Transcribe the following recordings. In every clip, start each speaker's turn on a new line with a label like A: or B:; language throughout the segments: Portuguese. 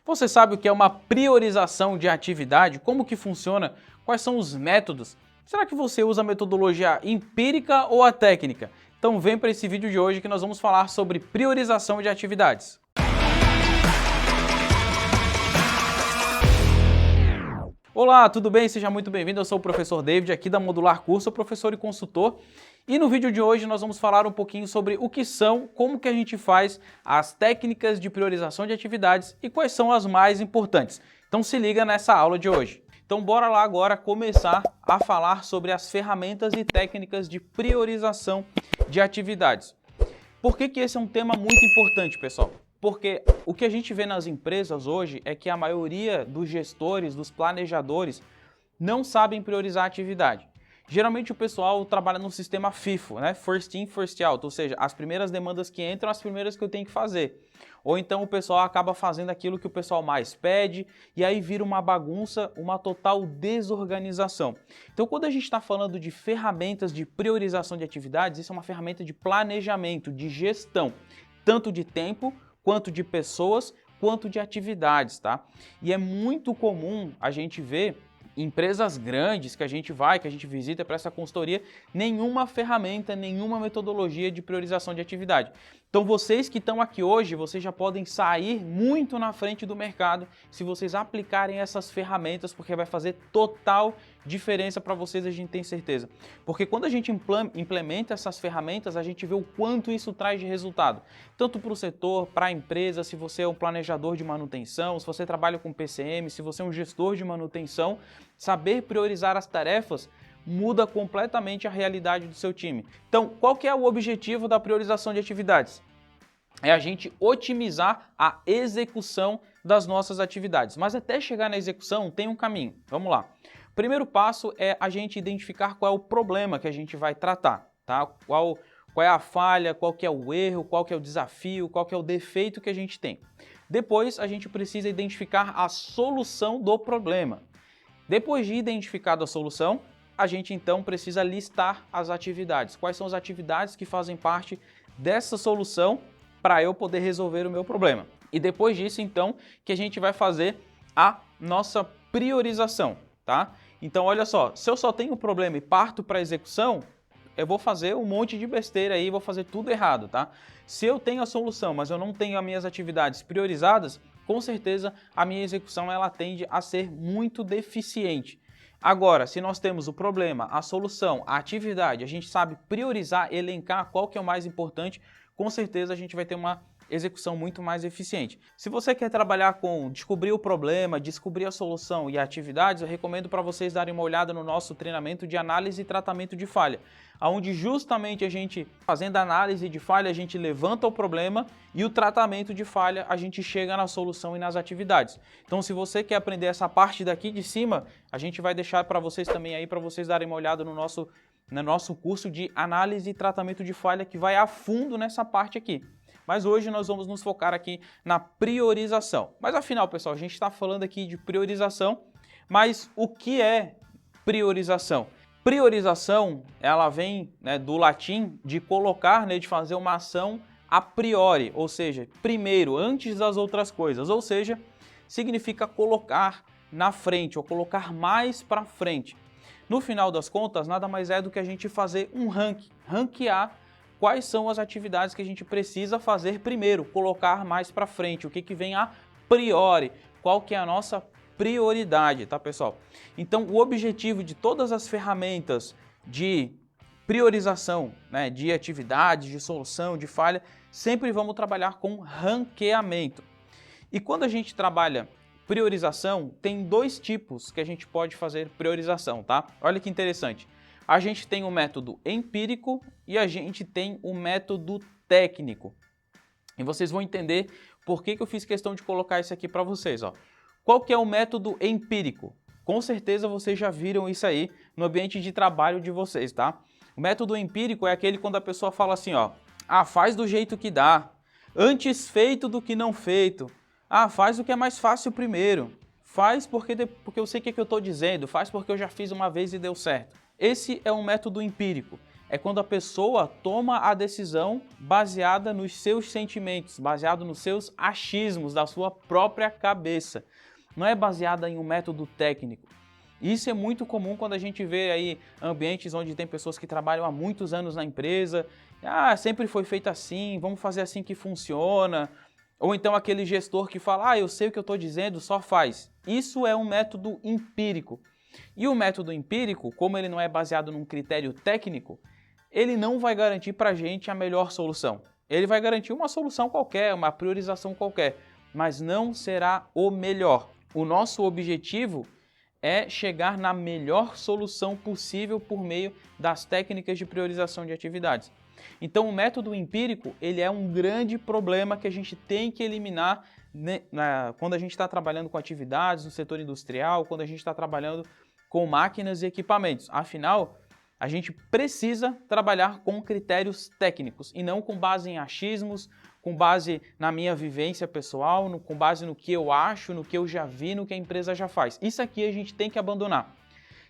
A: Você sabe o que é uma priorização de atividade? Como que funciona? Quais são os métodos? Será que você usa a metodologia empírica ou a técnica? Então vem para esse vídeo de hoje que nós vamos falar sobre priorização de atividades. Olá, tudo bem? Seja muito bem-vindo. Eu sou o professor David, aqui da Modular Curso, sou professor e consultor. E no vídeo de hoje nós vamos falar um pouquinho sobre o que são, como que a gente faz as técnicas de priorização de atividades e quais são as mais importantes. Então se liga nessa aula de hoje. Então bora lá agora começar a falar sobre as ferramentas e técnicas de priorização de atividades. Por que esse é um tema muito importante, pessoal? Porque o que a gente vê nas empresas hoje é que a maioria dos gestores, dos planejadores, não sabem priorizar a atividade. Geralmente o pessoal trabalha no sistema FIFO, né? First in, first out, ou seja, as primeiras demandas que entram, as primeiras que eu tenho que fazer. Ou então o pessoal acaba fazendo aquilo que o pessoal mais pede e aí vira uma bagunça, uma total desorganização. Então quando a gente está falando de ferramentas de priorização de atividades, isso é uma ferramenta de planejamento, de gestão, tanto de tempo, quanto de pessoas, quanto de atividades, tá? E é muito comum a gente ver empresas grandes que a gente visita para essa consultoria, nenhuma ferramenta, nenhuma metodologia de priorização de atividade. Então vocês que estão aqui hoje, vocês já podem sair muito na frente do mercado se vocês aplicarem essas ferramentas, porque vai fazer total diferença para vocês, a gente tem certeza. Porque quando a gente implementa essas ferramentas, a gente vê o quanto isso traz de resultado. Tanto para o setor, para a empresa, se você é um planejador de manutenção, se você trabalha com PCM, se você é um gestor de manutenção, saber priorizar as tarefas muda completamente a realidade do seu time. Então, qual que é o objetivo da priorização de atividades? É a gente otimizar a execução das nossas atividades. Mas até chegar na execução tem um caminho. Vamos lá. O primeiro passo é a gente identificar qual é o problema que a gente vai tratar, tá? Qual é a falha, qual que é o erro, qual que é o desafio, qual que é o defeito que a gente tem. Depois, a gente precisa identificar a solução do problema. Depois de identificada a solução, a gente então precisa listar as atividades. Quais são as atividades que fazem parte dessa solução para eu poder resolver o meu problema. E depois disso, então, que a gente vai fazer a nossa priorização, tá? Então, olha só, se eu só tenho um problema e parto para a execução, eu vou fazer um monte de besteira aí, vou fazer tudo errado, tá? Se eu tenho a solução, mas eu não tenho as minhas atividades priorizadas, com certeza a minha execução ela tende a ser muito deficiente. Agora, se nós temos o problema, a solução, a atividade, a gente sabe priorizar, elencar qual que é o mais importante, com certeza a gente vai ter uma execução muito mais eficiente. Se você quer trabalhar com descobrir o problema, descobrir a solução e atividades, eu recomendo para vocês darem uma olhada no nosso treinamento de análise e tratamento de falha, onde justamente a gente, fazendo análise de falha, a gente levanta o problema e o tratamento de falha, a gente chega na solução e nas atividades. Então, se você quer aprender essa parte daqui de cima, a gente vai deixar para vocês também aí, para vocês darem uma olhada no nosso curso de análise e tratamento de falha, que vai a fundo nessa parte aqui. Mas hoje nós vamos nos focar aqui na priorização. Mas afinal, pessoal, a gente está falando aqui de priorização, mas o que é priorização? Priorização, ela vem do latim de colocar, de fazer uma ação a priori, ou seja, primeiro, antes das outras coisas. Ou seja, significa colocar na frente ou colocar mais para frente. No final das contas, nada mais é do que a gente fazer um ranquear quais são as atividades que a gente precisa fazer primeiro, colocar mais para frente, o que vem a priori, qual que é a nossa prioridade, tá, pessoal? Então, o objetivo de todas as ferramentas de priorização, de atividades, de solução, de falha, sempre vamos trabalhar com ranqueamento. E quando a gente trabalha priorização, tem dois tipos que a gente pode fazer priorização, tá? Olha que interessante. A gente tem o método empírico e a gente tem o método técnico. E vocês vão entender por que eu fiz questão de colocar isso aqui para vocês, ó. Qual que é o método empírico? Com certeza vocês já viram isso aí no ambiente de trabalho de vocês, tá? O método empírico é aquele quando a pessoa fala assim, ó, faz do jeito que dá, antes feito do que não feito, faz o que é mais fácil primeiro, faz porque eu sei o que eu estou dizendo, faz porque eu já fiz uma vez e deu certo. Esse é um método empírico. é quando a pessoa toma a decisão baseada nos seus sentimentos, baseado nos seus achismos da sua própria cabeça. Não é baseada em um método técnico. Isso é muito comum quando a gente vê aí ambientes onde tem pessoas que trabalham há muitos anos na empresa. Sempre foi feito assim, vamos fazer assim que funciona. Ou então aquele gestor que fala, eu sei o que eu estou dizendo, só faz. Isso é um método empírico. E o método empírico, como ele não é baseado num critério técnico, ele não vai garantir para a gente a melhor solução. Ele vai garantir uma solução qualquer, uma priorização qualquer, mas não será o melhor. O nosso objetivo é chegar na melhor solução possível por meio das técnicas de priorização de atividades. Então o método empírico, ele é um grande problema que a gente tem que eliminar quando a gente está trabalhando com atividades no setor industrial, quando a gente está trabalhando com máquinas e equipamentos. Afinal, a gente precisa trabalhar com critérios técnicos e não com base em achismos, com base na minha vivência pessoal, com base no que eu acho, no que eu já vi, no que a empresa já faz. Isso aqui a gente tem que abandonar.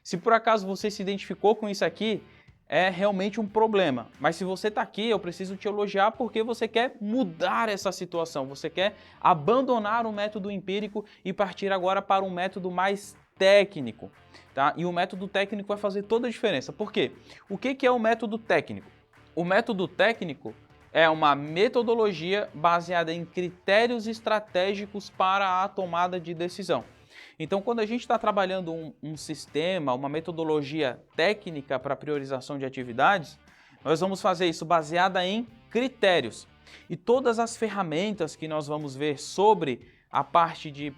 A: Se por acaso você se identificou com isso aqui, é realmente um problema. Mas se você está aqui, eu preciso te elogiar porque você quer mudar essa situação. Você quer abandonar o método empírico e partir agora para um método mais técnico. Tá? E o método técnico vai fazer toda a diferença. Por quê? O que é o método técnico? O método técnico é uma metodologia baseada em critérios estratégicos para a tomada de decisão. Então, quando a gente está trabalhando um sistema, uma metodologia técnica para priorização de atividades, nós vamos fazer isso baseada em critérios. E todas as ferramentas que nós vamos ver sobre a parte de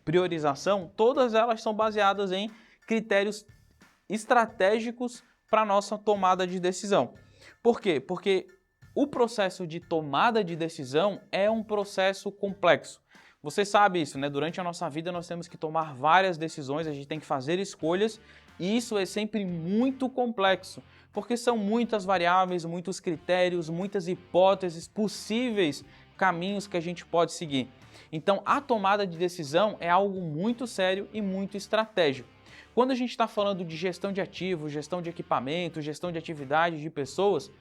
A: priorização, todas elas são baseadas em critérios estratégicos para a nossa tomada de decisão. Por quê? Porque o processo de tomada de decisão é um processo complexo. Você sabe isso, né? Durante a nossa vida nós temos que tomar várias decisões, a gente tem que fazer escolhas e isso é sempre muito complexo, porque são muitas variáveis, muitos critérios, muitas hipóteses, possíveis caminhos que a gente pode seguir. Então a tomada de decisão é algo muito sério e muito estratégico. Quando a gente está falando de gestão de ativos, gestão de equipamentos, gestão de atividades de pessoas,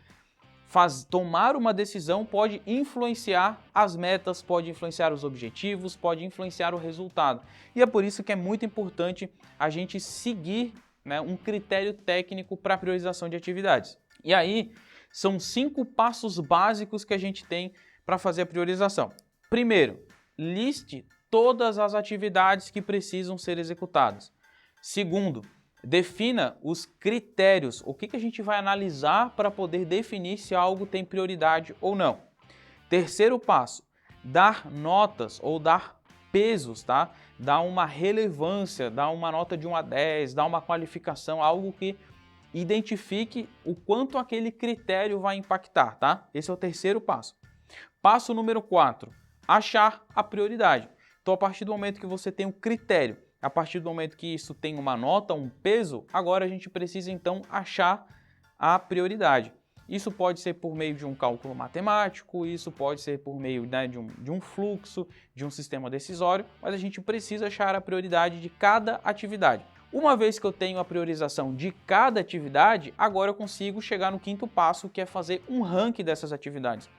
A: tomar uma decisão pode influenciar as metas, pode influenciar os objetivos, pode influenciar o resultado. E é por isso que é muito importante a gente seguir, né, um critério técnico para a priorização de atividades. E aí, são 5 passos básicos que a gente tem para fazer a priorização. Primeiro, liste todas as atividades que precisam ser executadas. Segundo, defina os critérios, o que a gente vai analisar para poder definir se algo tem prioridade ou não. Terceiro passo, dar notas ou dar pesos, tá? Dar uma relevância, dar uma nota de 1 a 10, dar uma qualificação, algo que identifique o quanto aquele critério vai impactar, tá? Esse é o terceiro passo. Passo número 4, achar a prioridade. Então, a partir do momento que você tem um critério, a partir do momento que isso tem uma nota, um peso, agora a gente precisa então achar a prioridade. Isso pode ser por meio de um cálculo matemático, isso pode ser por meio, né, de um fluxo, de um sistema decisório, mas a gente precisa achar a prioridade de cada atividade. Uma vez que eu tenho a priorização de cada atividade, agora eu consigo chegar no quinto passo, que é fazer um ranking dessas atividades.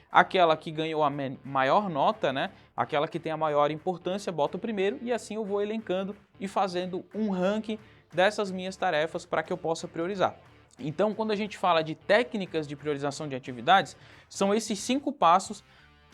A: Aquela que ganhou a maior nota, né? Aquela que tem a maior importância, boto primeiro e assim eu vou elencando e fazendo um ranking dessas minhas tarefas para que eu possa priorizar. Então, quando a gente fala de técnicas de priorização de atividades, são esses 5 passos.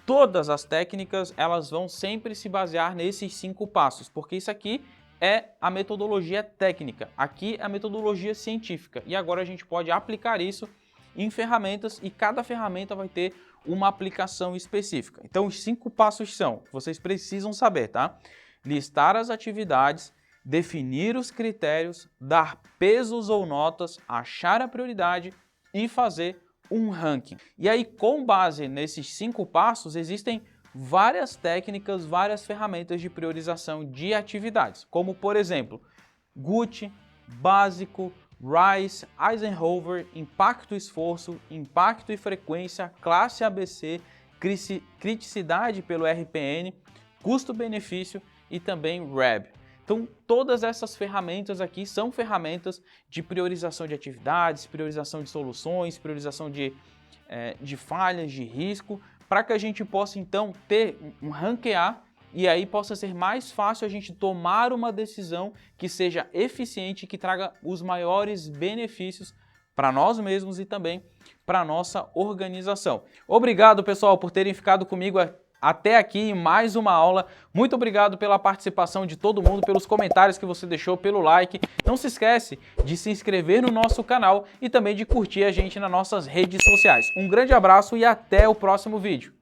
A: Todas as técnicas, elas vão sempre se basear nesses 5 passos, porque isso aqui é a metodologia técnica, aqui é a metodologia científica. E agora a gente pode aplicar isso em ferramentas e cada ferramenta vai ter uma aplicação específica. Então, os 5 passos são, vocês precisam saber, tá? Listar as atividades, definir os critérios, dar pesos ou notas, achar a prioridade e fazer um ranking. E aí, com base nesses 5 passos, existem várias técnicas, várias ferramentas de priorização de atividades, como por exemplo, GUT, Básico, RICE, Eisenhower, Impacto e Esforço, Impacto e Frequência, Classe ABC, Criticidade pelo RPN, Custo-Benefício e também RAB. Então, todas essas ferramentas aqui são ferramentas de priorização de atividades, priorização de soluções, priorização de falhas, de risco, para que a gente possa, então, ter um ranquear e aí possa ser mais fácil a gente tomar uma decisão que seja eficiente e que traga os maiores benefícios para nós mesmos e também para a nossa organização. Obrigado, pessoal, por terem ficado comigo até aqui em mais uma aula. Muito obrigado pela participação de todo mundo, pelos comentários que você deixou, pelo like. Não se esquece de se inscrever no nosso canal e também de curtir a gente nas nossas redes sociais. Um grande abraço e até o próximo vídeo.